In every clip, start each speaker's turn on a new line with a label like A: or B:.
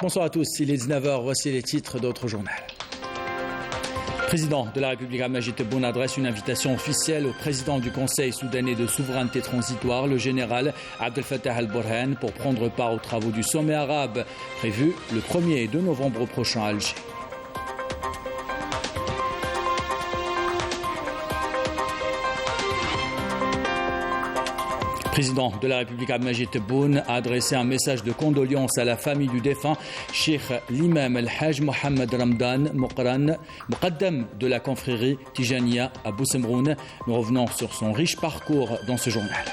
A: Bonsoir à tous, il est 19h, voici les titres d'autres journaux. Le président de la République Abdelmajid Tebboune adresse une invitation officielle au président du Conseil soudanais de souveraineté transitoire, le général Abdel Fattah al-Burhan, pour prendre part aux travaux du sommet arabe prévu le 1er et 2 novembre prochain à Alger. Le président de la République Abdelmajid Tebboune a adressé un message de condoléances à la famille du défunt Cheikh l'imam al-Hajj Mohammed Ramdan Muqaddam de la confrérie Tijaniya à Boussemroun. Nous revenons sur son riche parcours dans ce journal.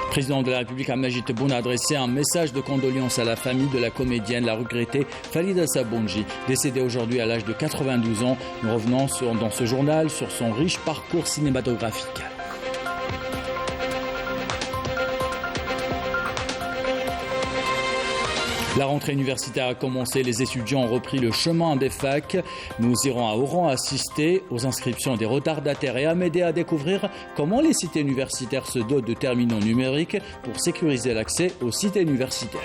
A: Le président de la République Abdelmajid Tebboune a adressé un message de condoléances à la famille de la comédienne, la regrettée Falida Sabonji, décédée aujourd'hui à l'âge de 92 ans. Nous revenons dans ce journal sur son riche parcours cinématographique. La rentrée universitaire a commencé, les étudiants ont repris le chemin des facs. Nous irons à Oran assister aux inscriptions des retardataires et à m'aider à découvrir comment les cités universitaires se dotent de terminaux numériques pour sécuriser l'accès aux cités universitaires.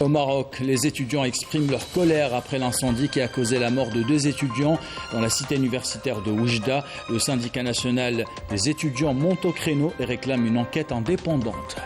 A: Au Maroc, les étudiants expriment leur colère après l'incendie qui a causé la mort de 2 étudiants dans la cité universitaire de Oujda. Le syndicat national des étudiants monte au créneau et réclame une enquête indépendante.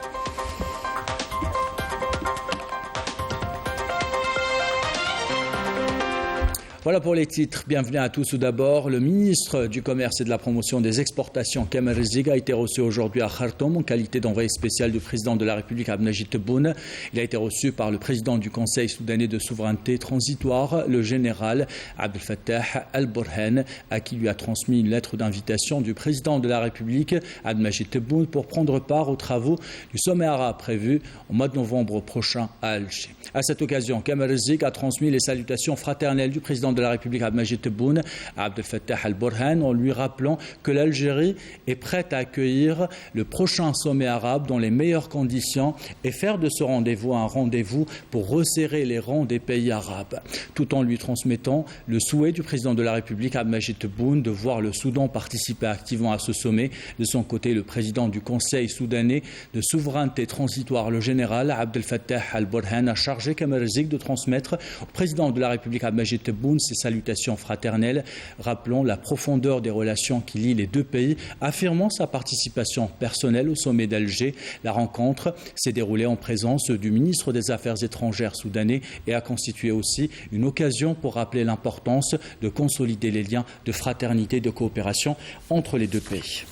A: Voilà pour les titres. Bienvenue à tous. Tout d'abord, le ministre du Commerce et de la Promotion des Exportations, Kamal Rizig, a été reçu aujourd'hui à Khartoum en qualité d'envoyé spécial du président de la République, Abdelmajid Tebboune. Il a été reçu par le président du Conseil soudanais de souveraineté transitoire, le général Abdel Fattah al-Burhan, à qui lui a transmis une lettre d'invitation du président de la République, Abdelmajid Tebboune, pour prendre part aux travaux du sommet arabe prévu au mois de novembre prochain à Alger. À cette occasion, Kamal Rizig a transmis les salutations fraternelles du président de la République Abdelmajid Tebboune à Abdel Fattah al-Burhan en lui rappelant que l'Algérie est prête à accueillir le prochain sommet arabe dans les meilleures conditions et faire de ce rendez-vous un rendez-vous pour resserrer les rangs des pays arabes, tout en lui transmettant le souhait du président de la République Abdelmajid Tebboune de voir le Soudan participer activement à ce sommet. De son côté, le président du Conseil soudanais de souveraineté transitoire, le général Abdel Fattah al-Burhan, a chargé Kamal Rizig de transmettre au président de la République Abdelmajid Tebboune ses salutations fraternelles, rappelant la profondeur des relations qui lient les 2 pays, affirmant sa participation personnelle au sommet d'Alger. La rencontre s'est déroulée en présence du ministre des Affaires étrangères soudanais et a constitué aussi une occasion pour rappeler l'importance de consolider les liens de fraternité et de coopération entre les 2 pays.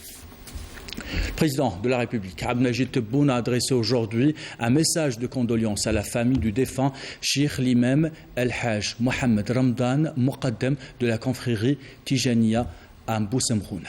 A: Le président de la République, Abdelmajid Tebboune, a adressé aujourd'hui un message de condoléances à la famille du défunt Cheikh l'imam al-Hajj Mohammed Ramdan Muqaddam de la confrérie Tijaniya à Boussemroun.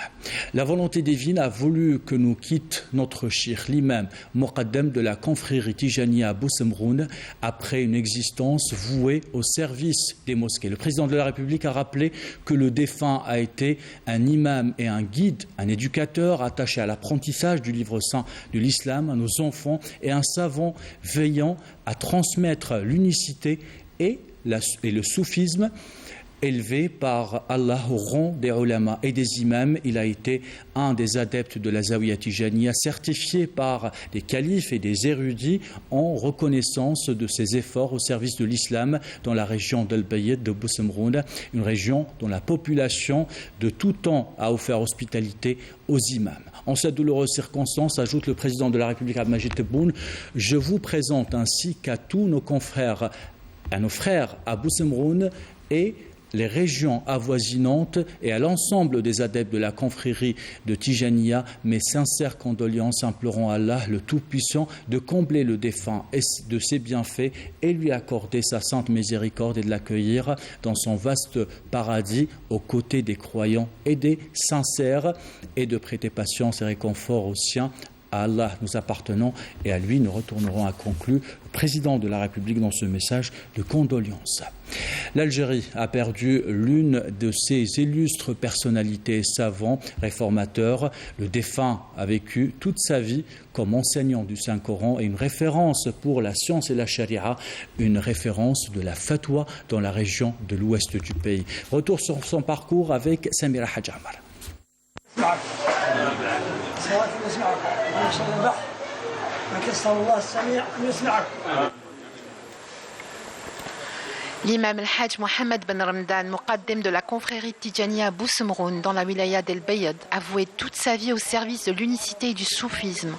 A: La volonté divine a voulu que nous quitte notre cheikh l'imam Muqaddam de la confrérie Tijaniya à Boussemroun après une existence vouée au service des mosquées. Le président de la République a rappelé que le défunt a été un imam et un guide, un éducateur attaché à l'apprentissage du livre saint de l'islam à nos enfants et un savant veillant à transmettre l'unicité et le soufisme élevé par Allah au rang des ulama et des imams. Il a été un des adeptes de la Zawiya Tijaniya, certifié par des califes et des érudits en reconnaissance de ses efforts au service de l'islam dans la région d'Al-Bayed de Boussemroun, une région dont la population de tout temps a offert hospitalité aux imams. En cette douloureuse circonstance, ajoute le président de la République Abdelmajid Tebboune, je vous présente ainsi qu'à tous nos confrères, à nos frères à Boussemroun et les régions avoisinantes et à l'ensemble des adeptes de la confrérie de Tijaniya, mes sincères condoléances, implorant Allah le Tout-Puissant de combler le défunt de ses bienfaits et lui accorder sa sainte miséricorde et de l'accueillir dans son vaste paradis aux côtés des croyants et des sincères et de prêter patience et réconfort aux siens. À Allah nous appartenons et à lui nous retournerons, a conclu le président de la République dans ce message de condoléances. L'Algérie a perdu l'une de ses illustres personnalités savants, réformateurs. Le défunt a vécu toute sa vie comme enseignant du Saint-Coran et une référence pour la science et la charia, une référence de la fatwa dans la région de l'ouest du pays. Retour sur son parcours avec Samira Hadjamar.
B: L'imam al-Hajj Mohamed Ben Ramdan, muqaddem de la confrérie Tijaniya Boussemroun dans la wilaya d'El Bayad, a voué toute sa vie au service de l'unicité et du soufisme.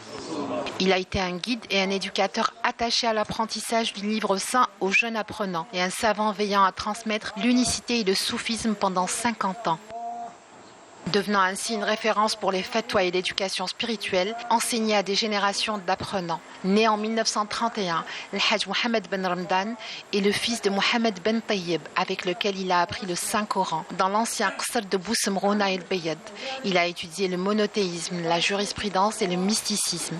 B: Il a été un guide et un éducateur attaché à l'apprentissage du livre saint aux jeunes apprenants et un savant veillant à transmettre l'unicité et le soufisme pendant 50 ans. Devenant ainsi une référence pour les fatwas et l'éducation spirituelle enseignée à des générations d'apprenants. Né en 1931, le Hajj Mohamed Ben Ramdan est le fils de Mohamed Ben Tayyib, avec lequel il a appris le Saint-Coran dans l'ancien Qasr de Boussemroun à El Bayad. Il a étudié le monothéisme, la jurisprudence et le mysticisme.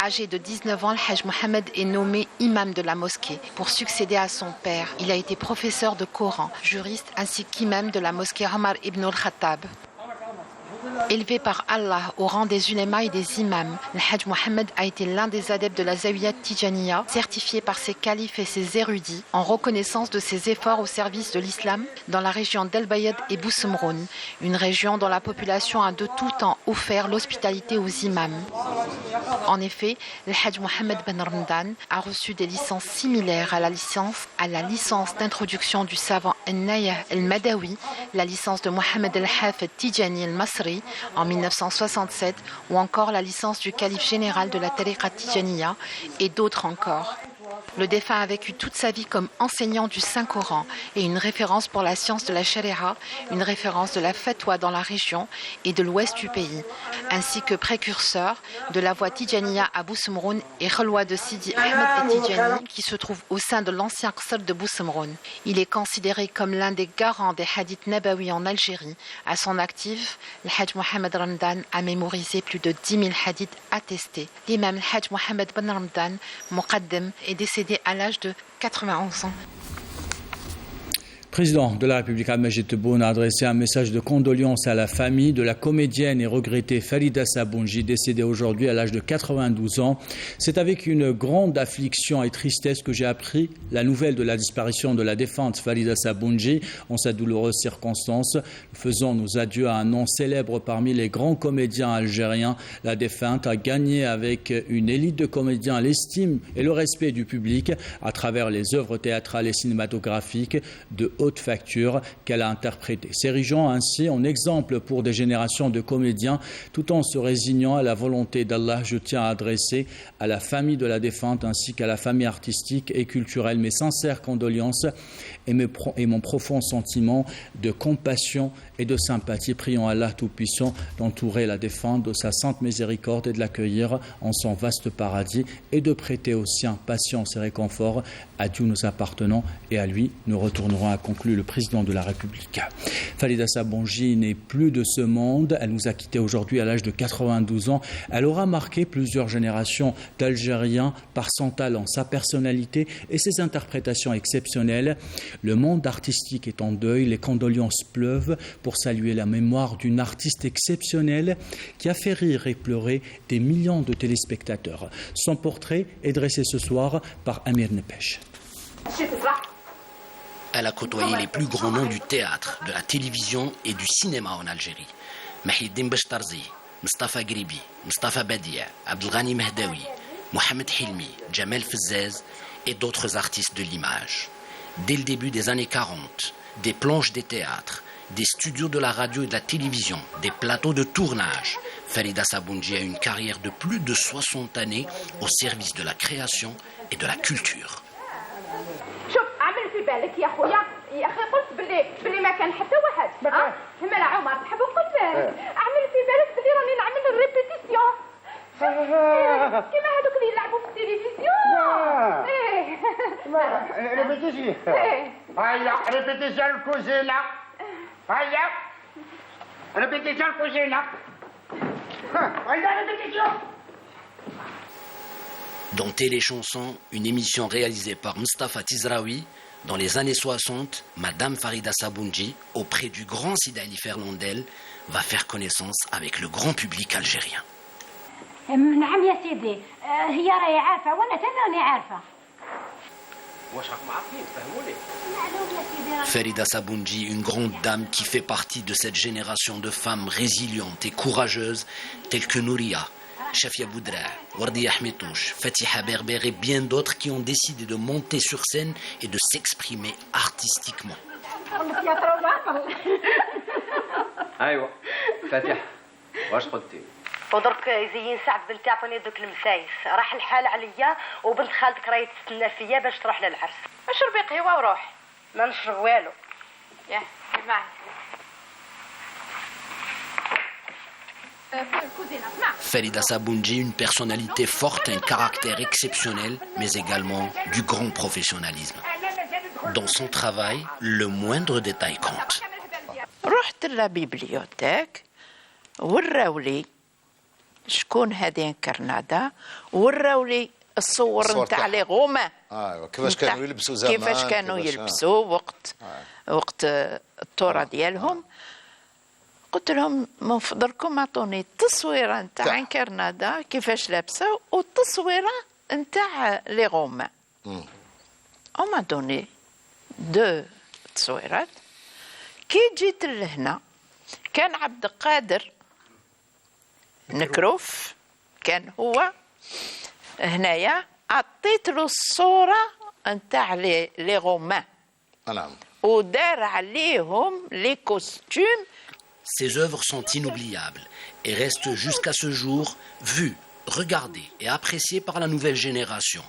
B: Âgé de 19 ans, le Hajj Mohamed est nommé imam de la mosquée pour succéder à son père. Il a été professeur de Coran, juriste ainsi qu'imam de la mosquée Omar ibn al-Khattab. Élevé par Allah au rang des ulémas et des imams, le Hajj Mohamed a été l'un des adeptes de la Zawiyat Tijaniya, certifié par ses califes et ses érudits, en reconnaissance de ses efforts au service de l'islam dans la région d'El Bayad et Boussemroun, une région dont la population a de tout temps offert l'hospitalité aux imams. En effet, le Hajj Mohamed Ben Ramdan a reçu des licences similaires à la licence d'introduction du savant Al-Nayah Al-Madawi, la licence de Mohamed Al-Hafid Tijani Al-Masri en 1967 ou encore la licence du calife général de la Tariqa Tijaniya et d'autres encore. Le défunt a vécu toute sa vie comme enseignant du Saint-Coran et une référence pour la science de la Sharia, une référence de la fatwa dans la région et de l'ouest du pays, ainsi que précurseur de la voie Tijaniya à Boussemroun et Khalwa de Sidi Ahmed et Tijani qui se trouve au sein de l'ancien Qasr de Boussemroun. Il est considéré comme l'un des garants des hadiths nabawi en Algérie. À son actif, le Hajj Mohamed Ramdan a mémorisé plus de 10 000 hadiths attestés. L'imam Hajj Mohamed Ben Ramdan, muqaddem, est décédé à l'âge de 91 ans.
A: Le président de la République Abdelmajid Tebboune a adressé un message de condoléances à la famille de la comédienne et regrettée Farida Sabounji, décédée aujourd'hui à l'âge de 92 ans. C'est avec une grande affliction et tristesse que j'ai appris la nouvelle de la disparition de la défunte Farida Sabounji. En cette douloureuse circonstance, nous faisons nos adieux à un nom célèbre parmi les grands comédiens algériens. La défunte a gagné avec une élite de comédiens l'estime et le respect du public à travers les œuvres théâtrales et cinématographiques de haute facture qu'elle a interprétée, s'érigeant ainsi en exemple pour des générations de comédiens, tout en se résignant à la volonté d'Allah. Je tiens à adresser à la famille de la défunte ainsi qu'à la famille artistique et culturelle mes sincères condoléances et mon profond sentiment de compassion et de sympathie. Prions Allah Tout-Puissant d'entourer la défunte de sa sainte miséricorde et de l'accueillir en son vaste paradis et de prêter aux siens patience et réconfort. À Dieu nous appartenons et à lui nous retournerons, a conclu le président de la République. Farida Sabounji n'est plus de ce monde. Elle nous a quittés aujourd'hui à l'âge de 92 ans. Elle aura marqué plusieurs générations d'Algériens par son talent, sa personnalité et ses interprétations exceptionnelles. Le monde artistique est en deuil. Les condoléances pleuvent pour saluer la mémoire d'une artiste exceptionnelle qui a fait rire et pleurer des millions de téléspectateurs. Son portrait est dressé ce soir par Amir Nepech.
C: Elle a côtoyé les plus grands noms du théâtre, de la télévision et du cinéma en Algérie. Mahiddin Bechtarzi, Mustafa Gribi, Mustafa Badia, Abdelghani Mehdawi, Mohamed Hilmi, Jamel Fezzez et d'autres artistes de l'image. Dès le début des années 40, des planches des théâtres, des studios de la radio et de la télévision, des plateaux de tournage, Farida Sabounji a une carrière de plus de 60 années au service de la création et de la culture.
D: بالك يا خويا يا اخي قلت بلي ما كان حتى واحد مالا عمر صاحبي قلت اعمل في بالك بلي راني نعمل الريبيتيسيون كيما هذوك اللي يلعبوا في التلفزيون
E: ريبيتيسيون هيا ريبيتيسيون الكوزينه هيا ريبيتيسيون الكوزينه هيا ريبيتيسيون.
C: Dans Téléchanson, une émission réalisée par Mustafa Tizraoui, dans les années 60, Madame Farida Sabounji, auprès du grand Sidi Ali Fernandel, va faire connaissance avec le grand public algérien.
D: نعم يا سيدي هي راهي عارفه وانا ثاني راني عارفه.
E: واش راكم عارفين فهموني.
C: Farida Sabounji, une grande dame qui fait partie de cette génération de femmes résilientes et courageuses telles que Nouria, Chafia Boudra, Wardia Hmetouche, Fatiha Berber et bien d'autres qui ont décidé de monter sur scène et de s'exprimer artistiquement.
F: ايوه فاتح واش قلتي؟
G: ودرك زين سعد بنتي عطوني دوك المسايس راح الحال عليا وبنت خالتك راهي تستنى فيا باش تروح للعرس.
D: اشربي قهوه وروح.
G: ما نشرب والو.
D: يا معي.
C: Farida Saboundji, une personnalité forte, un caractère exceptionnel, mais également du grand professionnalisme. Dans son travail, le moindre détail compte.
H: رحت للبيبليوتيك وراولي شكون هذين كرنادا وراولي الصور نتاع لي غوما
I: كيفاش كانوا يلبسوا زمان
H: كيفاش كانوا يلبسوا وقت الثوره ديالهم. قلت لهم من فضلكم اعطوني التصويره نتاع كرنادا كيفاش لابسه والتصويره نتاع لي غوما. وما دوني دو تصويرات. كي جيت لهنا كان عبد القادر نكروف كان هو هنايا عطيت له الصورة نتاع لي غومان.
I: نعم.
H: ودار عليهم لي كوستيم.
C: Ses œuvres sont inoubliables et restent jusqu'à ce jour vues, regardées et appréciées par la nouvelle génération.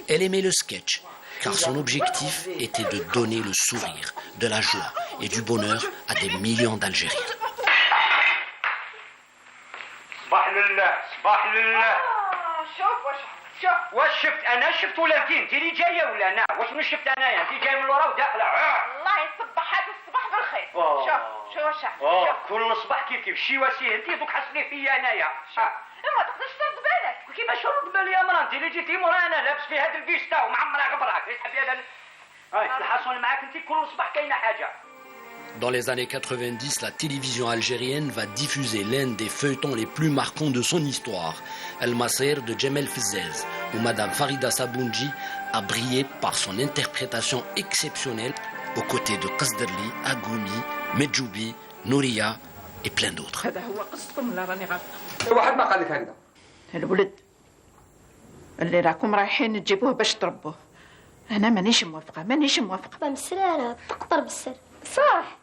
C: Elle aimait le sketch, car son objectif était de donner le sourire, de la joie et du bonheur à des millions d'Algériens.
E: صباح لله صباح لله.
D: شوف
E: واش شفت انا شفت ولا انت اللي جايه ولا انا واش من شفت انايا انت جاي من ورا وداخله.
D: الله يصبح هذا الصباح بالخير. شوف
E: كل صباح كيف شي واسيه انت دوك حسني فيا انايا.
D: ما تقدرش ترد بالك.
E: كيفاش نرد بالي يا مرا انت اللي جيتي مورانا لابس في هذا الفيستا ومعمره غبراك تحب هذا الحصون معاك انت كل صباح كاينه حاجه.
C: Dans les années 90, la télévision algérienne va diffuser l'un des feuilletons les plus marquants de son histoire, El Masir de Djemel Fizzez, où Madame Farida Saboundji a brillé par son interprétation exceptionnelle aux côtés de Qasderli, Agoumi, Medjoubi, Nouria et plein d'autres.
H: هذا هو قصتكم ولا راني غلطة؟
E: واحد ما قال لك هكذا.
H: الولد اللي راكم رايحين تجيبوه باش تربوه. أنا مانيش موافقة.
J: بمسرارة تكبر بالسر.
D: صح.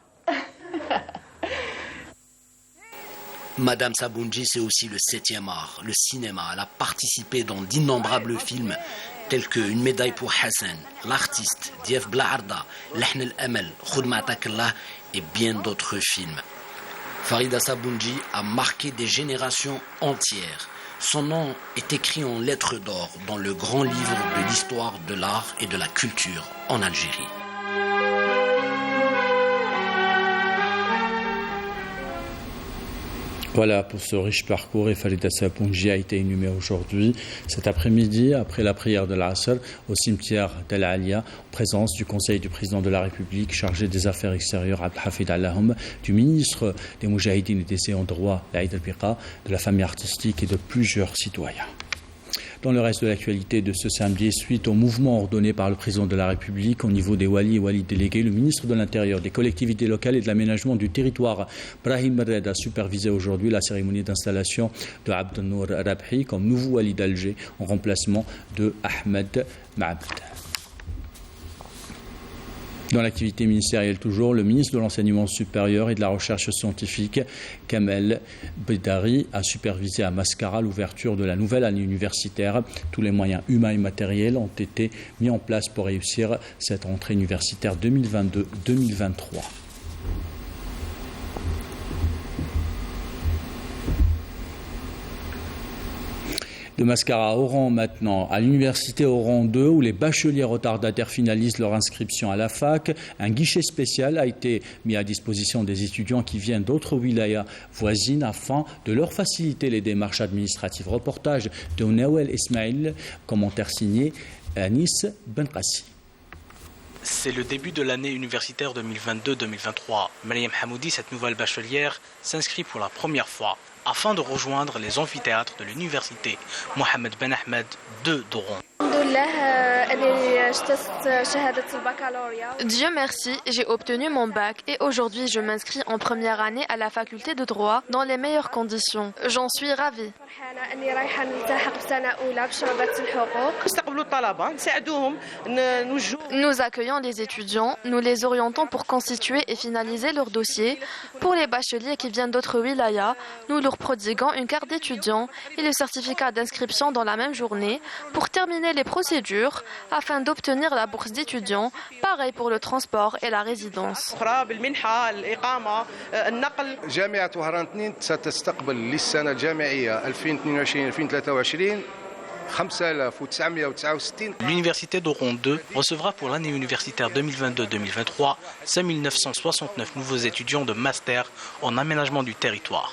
C: Madame Saboundji, c'est aussi le 7e art, le cinéma. Elle a participé dans d'innombrables films tels que Une médaille pour Hassan, L'artiste, Dief Blaarda, Lahn el-Amal, Khoud Ma'takallah et bien d'autres films. Farida Saboundji a marqué des générations entières. Son nom est écrit en lettres d'or dans le grand livre de l'histoire de l'art et de la culture en Algérie.
A: Voilà pour ce riche parcours, et Farida Saboundji a été inhumée aujourd'hui, cet après-midi, après la prière de l'Asr, au cimetière d'El Alia, en présence du Conseil du Président de la République, chargé des Affaires extérieures, Abdelhafid Allahoum, du ministre des Moujahidines et des ayants droit, Aïd El-Biqa, de la famille artistique et de plusieurs citoyens. Dans le reste de l'actualité de ce samedi, suite au mouvement ordonné par le président de la République au niveau des walis et walis délégués, le ministre de l'Intérieur, des collectivités locales et de l'aménagement du territoire, Brahim Red, a supervisé aujourd'hui la cérémonie d'installation de Abd Nour Rabhi comme nouveau wali d'Alger en remplacement de Ahmed Ma'abd. Dans l'activité ministérielle toujours, le ministre de l'Enseignement supérieur et de la Recherche scientifique, Kamel Bedari, a supervisé à Mascara l'ouverture de la nouvelle année universitaire. Tous les moyens humains et matériels ont été mis en place pour réussir cette rentrée universitaire 2022-2023. De Mascara à Oran maintenant, à l'université Oran 2, où les bacheliers retardataires finalisent leur inscription à la fac. Un guichet spécial a été mis à disposition des étudiants qui viennent d'autres wilayas voisines afin de leur faciliter les démarches administratives. Reportage de Nawel Ismail, commentaire signé Anis Benqassi.
K: C'est le début de l'année universitaire 2022-2023. Mariam Hamoudi, cette nouvelle bachelière, s'inscrit pour la première fois afin de rejoindre les amphithéâtres de l'université Mohamed Ben Ahmed de d'Oran.
L: Dieu merci, j'ai obtenu mon bac et aujourd'hui je m'inscris en première année à la faculté de droit dans les meilleures conditions. J'en suis ravie. Nous accueillons les étudiants, nous les orientons pour constituer et finaliser leur dossier. Pour les bacheliers qui viennent d'autres wilayas, nous leur prodiguons une carte d'étudiant et le certificat d'inscription dans la même journée pour terminer les procédures afin d'obtenir la bourse d'étudiant, pareil pour le transport et la résidence.
M: جامعة وهران 2 ستستقبل للسنة الجامعية 2022-2023
K: L'université d'Oron 2 recevra pour l'année universitaire 2022-2023 5969 nouveaux étudiants de master en aménagement du territoire.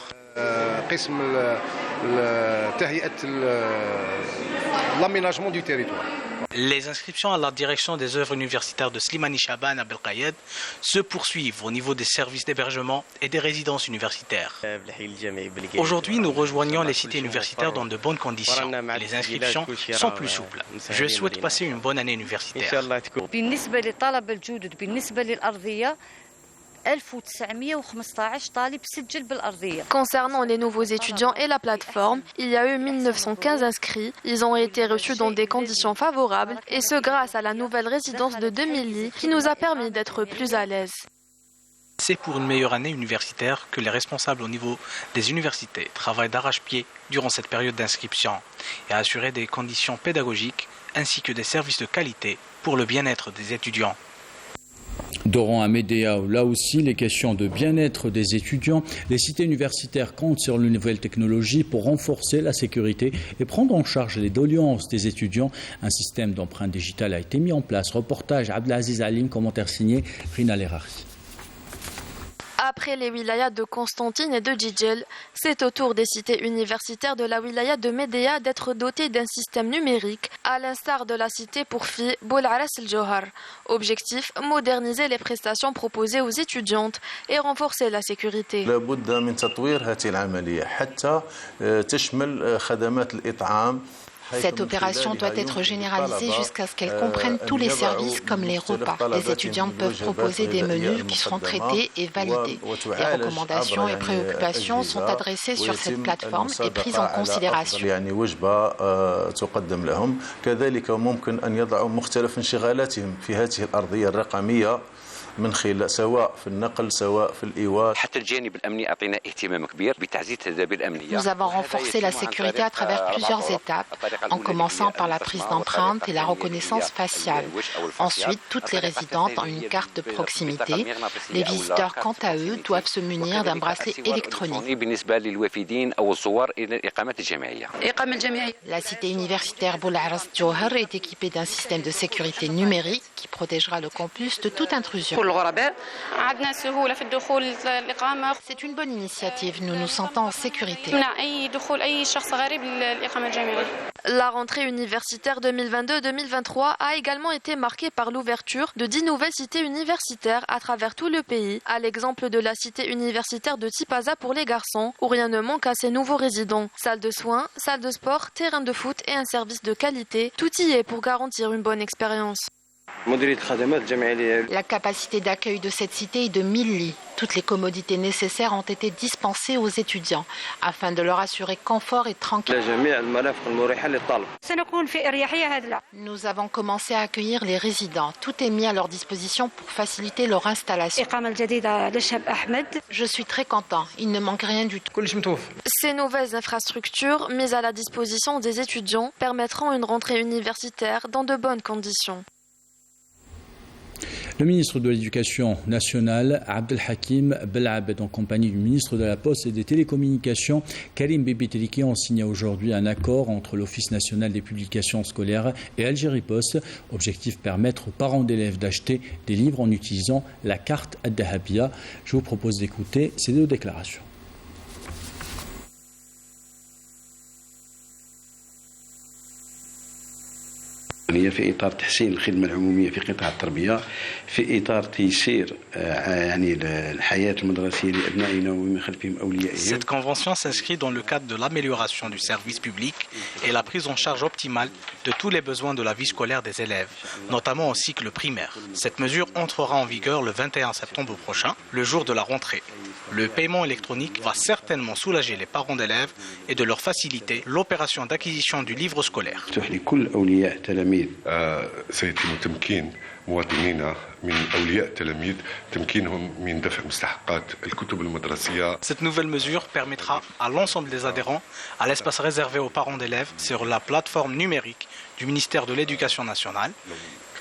M: L'aménagement du territoire.
K: Les inscriptions à la direction des œuvres universitaires de Slimani Chaban à Belkayed se poursuivent au niveau des services d'hébergement et des résidences universitaires. Aujourd'hui, nous rejoignons les cités universitaires dans de bonnes conditions. Les inscriptions sont plus souples. Je souhaite passer une bonne année universitaire.
L: Concernant les nouveaux étudiants et la plateforme, il y a eu 1915 inscrits. Ils ont été reçus dans des conditions favorables et ce grâce à la nouvelle résidence de 2000 lits qui nous a permis d'être plus à l'aise.
K: C'est pour une meilleure année universitaire que les responsables au niveau des universités travaillent d'arrache-pied durant cette période d'inscription et à assurer des conditions pédagogiques ainsi que des services de qualité pour le bien-être des étudiants.
A: D'Oron à Médéa, là aussi, les questions de bien-être des étudiants. Les cités universitaires comptent sur les nouvelles technologies pour renforcer la sécurité et prendre en charge les doléances des étudiants. Un système d'empreinte digitale a été mis en place. Reportage Abdelaziz Alim, commentaire signé Rina Lerari.
L: Après les wilayas de Constantine et de Djidjel, c'est au tour des cités universitaires de la wilaya de Médéa d'être dotées d'un système numérique, à l'instar de la cité pour filles Boularas el-Johar. Objectif, moderniser les prestations proposées aux étudiantes et renforcer la sécurité.
B: Cette opération doit être généralisée jusqu'à ce qu'elle comprenne tous les services comme les repas. Les étudiantes peuvent proposer des menus qui seront traités et validés. Les recommandations et préoccupations sont adressées sur cette plateforme et prises en considération.
N: من خلال سواء في النقل سواء في الإيواء حتى الجانب الأمني أعطينا اهتمام كبير بتعزيز التدابير الأمنية.
B: Nous avons renforcé la sécurité à travers plusieurs étapes, en commençant par la prise d'empreintes et la reconnaissance faciale. Ensuite, toutes les résidentes ont une carte de proximité. Les visiteurs, quant à eux, doivent se munir d'un bracelet électronique. La cité universitaire Boularas Johar est équipée d'un système de sécurité numérique qui protégera le campus de toute intrusion. C'est une bonne initiative, nous nous sentons en sécurité.
L: La rentrée universitaire 2022-2023 a également été marquée par l'ouverture de 10 nouvelles cités universitaires à travers tout le pays, à l'exemple de la cité universitaire de Tipaza pour les garçons, où rien ne manque à ses nouveaux résidents. Salle de soins, salle de sport, terrain de foot et un service de qualité, tout y est pour garantir une bonne expérience.
B: La capacité d'accueil de cette cité est de 1000 lits. Toutes les commodités nécessaires ont été dispensées aux étudiants afin de leur assurer confort et tranquillité. Nous avons commencé à accueillir les résidents. Tout est mis à leur disposition pour faciliter leur installation. Je suis très content. Il ne manque rien du tout.
L: Ces nouvelles infrastructures mises à la disposition des étudiants permettront une rentrée universitaire dans de bonnes conditions.
A: Le ministre de l'Éducation nationale, Abdelhakim Belabed, en compagnie du ministre de la Poste et des Télécommunications, Karim Bibitriki, ont signé aujourd'hui un accord entre l'Office national des publications scolaires et Algérie Post. Objectif, permettre aux parents d'élèves d'acheter des livres en utilisant la carte Ad-Dahabia. Je vous propose d'écouter ces deux déclarations.
O: في إطار تحسين الخدمة العمومية في قطاع التربية في إطار تيسير يعني الحياة المدرسية لأبنائنا ومن خلفهم أوليائهم.
K: Cette convention s'inscrit dans le cadre de l'amélioration du service public et la prise en charge optimale de tous les besoins de la vie scolaire des élèves, notamment au cycle primaire. Cette mesure entrera en vigueur le 21 septembre prochain, le jour de la rentrée. Le paiement électronique va certainement soulager les parents d'élèves et de leur faciliter l'opération d'acquisition du livre scolaire.
P: سيتم تمكين مواطنينا من أولياء التلاميذ تمكينهم من دفع مستحقات الكتب المدرسية.
K: Cette nouvelle mesure permettra à l'ensemble des adhérents à l'espace réservé aux parents d'élèves sur la plateforme numérique du ministère de l'Éducation nationale.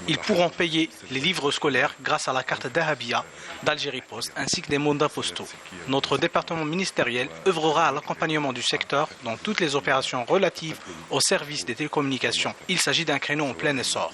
K: Ils pourront payer les livres scolaires grâce à la carte Dahabia d'Algérie Post ainsi que des mandats postaux. Notre département ministériel œuvrera à l'accompagnement du secteur dans toutes les opérations relatives au service des télécommunications. Il s'agit d'un créneau en plein essor.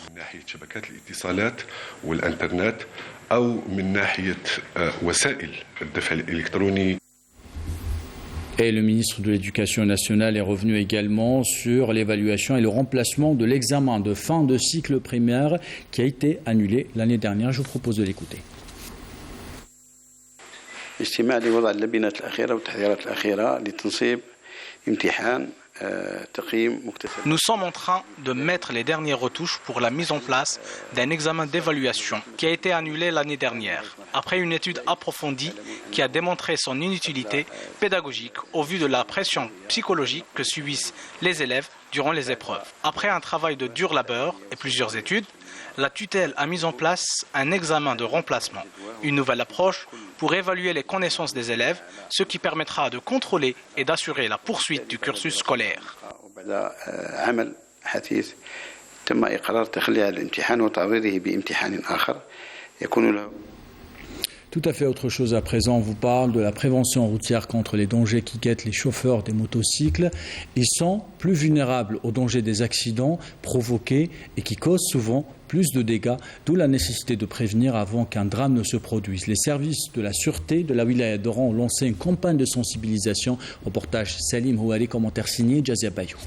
A: Et le ministre de l'Éducation nationale est revenu également sur l'évaluation et le remplacement de l'examen de fin de cycle primaire qui a été annulé l'année dernière. Je vous propose de l'écouter.
O: اجتماع لوضع اللبنات الأخيرة والتحذيرات الأخيرة لتنصيب امتحان
K: Nous sommes en train de mettre les dernières retouches pour la mise en place d'un examen d'évaluation qui a été annulé l'année dernière, après une étude approfondie qui a démontré son inutilité pédagogique au vu de la pression psychologique que subissent les élèves durant les épreuves. Après un travail de dur labeur et plusieurs études, la tutelle a mis en place un examen de remplacement, une nouvelle approche pour évaluer les connaissances des élèves, ce qui permettra de contrôler et d'assurer la poursuite du cursus scolaire.
A: Tout à fait autre chose à présent, on vous parle de la prévention routière contre les dangers qui guettent les chauffeurs des motocycles. Ils sont plus vulnérables aux dangers des accidents provoqués et qui causent souvent plus de dégâts, d'où la nécessité de prévenir avant qu'un drame ne se produise. Les services de la sûreté de la wilaya d'Oran ont lancé une campagne de sensibilisation. Reportage Salim Houali, commentaire signé Jazia Bayou.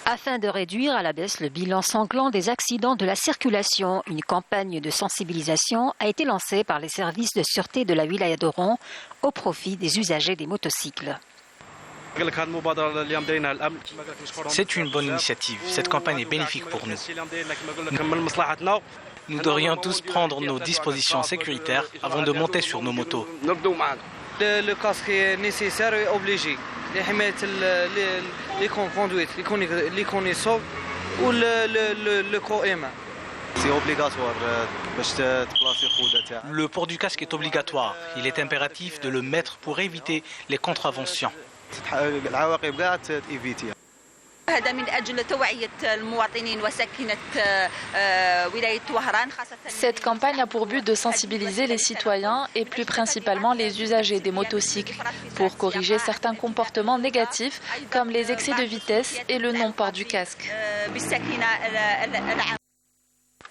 Q: Afin de réduire à la baisse le bilan sanglant des accidents de la circulation, une campagne de sensibilisation a été lancée par les services de sûreté de la wilaya d'Oran au profit des usagers des motocycles.
K: C'est une bonne initiative. Cette campagne est bénéfique pour nous. Nous devrions tous prendre nos dispositions sécuritaires avant de monter sur nos motos.
R: Le casque est nécessaire et obligé. Les conduites, les connaissances ou le co-aimant.
K: C'est obligatoire. Le port du casque est obligatoire. Il est impératif de le mettre pour éviter les contraventions.
L: Cette campagne a pour but de sensibiliser les citoyens et plus principalement les usagers des motocycles pour corriger certains comportements négatifs comme les excès de vitesse et le non-port du casque.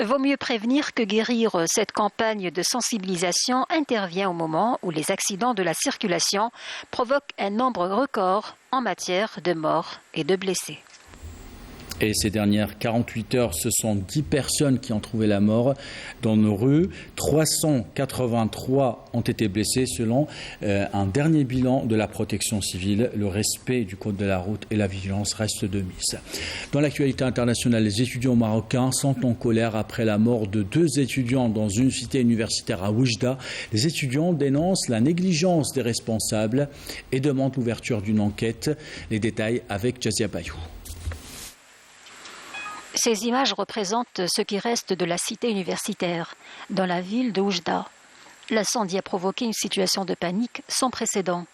Q: Vaut mieux prévenir que guérir. Cette campagne de sensibilisation intervient au moment où les accidents de la circulation provoquent un nombre record en matière de morts et de blessés.
A: Et ces dernières 48 heures, ce sont 10 personnes qui ont trouvé la mort dans nos rues. 383 ont été blessés selon un dernier bilan de la protection civile. Le respect du code de la route et la vigilance restent de mise. Dans l'actualité internationale, les étudiants marocains sont en colère après la mort de 2 étudiants dans une cité universitaire à Oujda. Les étudiants dénoncent la négligence des responsables et demandent l'ouverture d'une enquête. Les détails avec Jazia Bayou.
Q: Ces images représentent ce qui reste de la cité universitaire, dans la ville de Oujda. L'incendie a provoqué une situation de panique sans précédent.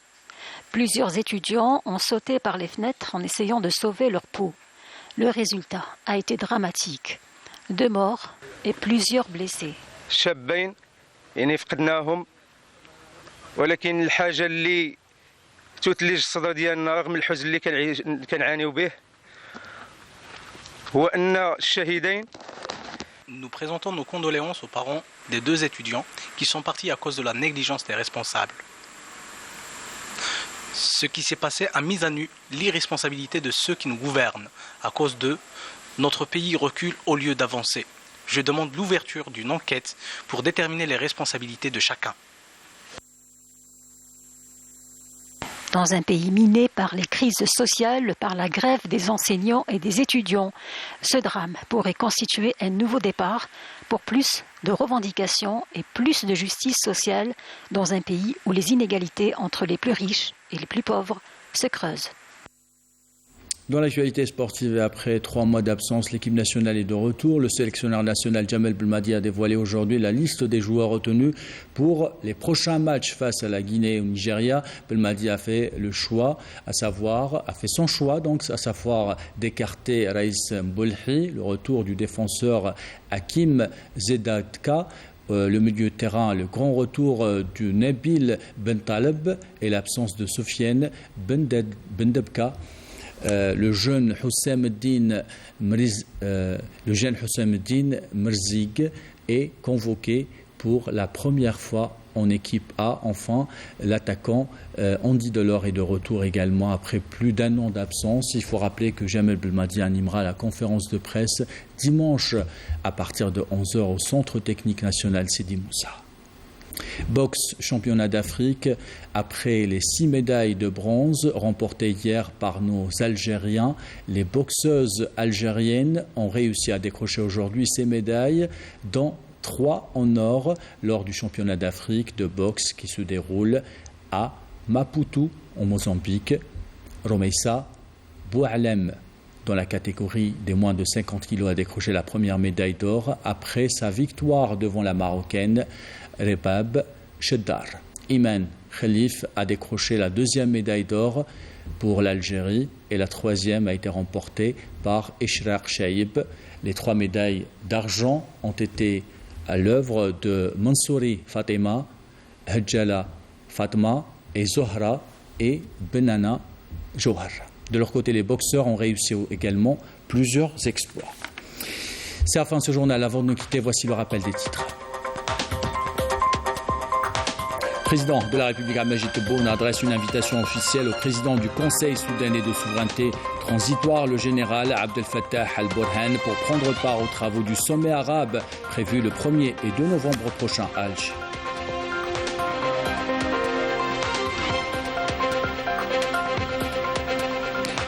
Q: Plusieurs étudiants ont sauté par les fenêtres en essayant de sauver leur peau. Le résultat a été dramatique. 2 morts et plusieurs blessés.
R: شابين يعني فقدناهم ولكن الحاجة اللي تثلج الصدر ديالنا رغم الحزن اللي كنعانيو به.
K: Nous présentons nos condoléances aux parents des 2 étudiants qui sont partis à cause de la négligence des responsables. Ce qui s'est passé a mis à nu l'irresponsabilité de ceux qui nous gouvernent. À cause d'eux, notre pays recule au lieu d'avancer. Je demande l'ouverture d'une enquête pour déterminer les responsabilités de chacun.
Q: Dans un pays miné par les crises sociales, par la grève des enseignants et des étudiants, ce drame pourrait constituer un nouveau départ pour plus de revendications et plus de justice sociale dans un pays où les inégalités entre les plus riches et les plus pauvres se creusent.
A: Dans l'actualité sportive, et après 3 mois d'absence, l'équipe nationale est de retour. Le sélectionneur national Jamel Belmadi a dévoilé aujourd'hui la liste des joueurs retenus pour les prochains matchs face à la Guinée et au Nigeria. Belmadi a fait son choix, donc, à savoir d'écarter Raïs Mbolhi, le retour du défenseur Hakim Zedatka, le milieu de terrain, le grand retour du Nabil Bentaleb et l'absence de Sofiane Bendebka. Le jeune Houssam-Eddine Merzig est convoqué pour la première fois en équipe A. Enfin, l'attaquant Andy Delors est de retour également après plus d'1 an d'absence. Il faut rappeler que Jamel Belmadi animera la conférence de presse dimanche à partir de 11h au Centre technique national Sidi Moussa. Boxe, championnat d'Afrique, après les 6 médailles de bronze remportées hier par nos Algériens, les boxeuses algériennes ont réussi à décrocher aujourd'hui ces médailles, dont 3 en or lors du championnat d'Afrique de boxe qui se déroule à Maputo, en Mozambique. Romeissa Boualem, dans la catégorie des moins de 50 kg, a décroché la première médaille d'or après sa victoire devant la Marocaine Rebab Cheddar. Iman Khalif a décroché la 2e médaille d'or pour l'Algérie et la 3e a été remportée par Ishraq Shaib. Les 3 médailles d'argent ont été à l'œuvre de Mansouri Fatima, Hajjala Fatma et Zohra et Benana Johar. De leur côté, les boxeurs ont réussi également plusieurs exploits. C'est la fin de ce journal. Avant de nous quitter, voici le rappel des titres. Le président de la République Abdelmajid Tebboune adresse une invitation officielle au président du Conseil soudanais de souveraineté transitoire, le général Abdel Fattah al-Burhan, pour prendre part aux travaux du sommet arabe prévu le 1er et 2 novembre prochain à Alger.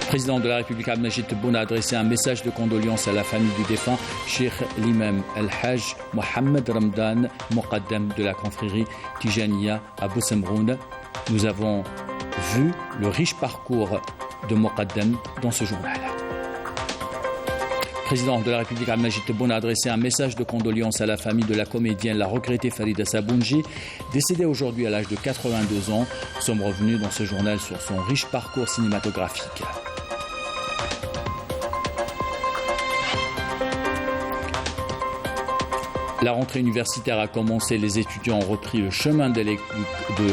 A: Le président de la République Abdelmajid Tebboune a adressé un message de condoléances à la famille du défunt Cheikh l'imam Al-Hajj Mohamed Ramdan Muqaddam de la confrérie Tijaniya à Boussemroun. Nous avons vu le riche parcours de Muqaddam dans ce journal. Le président de la République Abdelmajid Tebboune a adressé un message de condoléances à la famille de la comédienne, la regrettée Farida Sabounji, décédée aujourd'hui à l'âge de 82 ans. Nous sommes revenus dans ce journal sur son riche parcours cinématographique. La rentrée universitaire a commencé, les étudiants ont repris le chemin de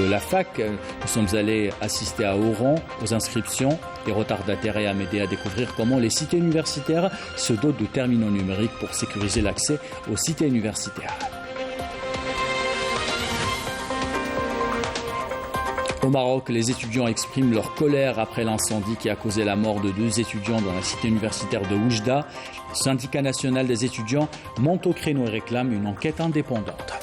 A: la fac. Nous sommes allés assister à Oran aux inscriptions. Les retardataires et à m'aider à découvrir comment les cités universitaires se dotent de terminaux numériques pour sécuriser l'accès aux cités universitaires. Au Maroc, les étudiants expriment leur colère après l'incendie qui a causé la mort de 2 étudiants dans la cité universitaire de Oujda. Le syndicat national des étudiants monte au créneau et réclame une enquête indépendante.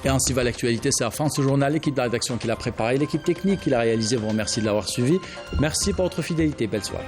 A: Et ainsi va l'actualité, c'est la fin de ce journal. L'équipe de la rédaction qui l'a préparé, l'équipe technique qui l'a réalisé, vous remercie de l'avoir suivi. Merci pour votre fidélité, belle soirée.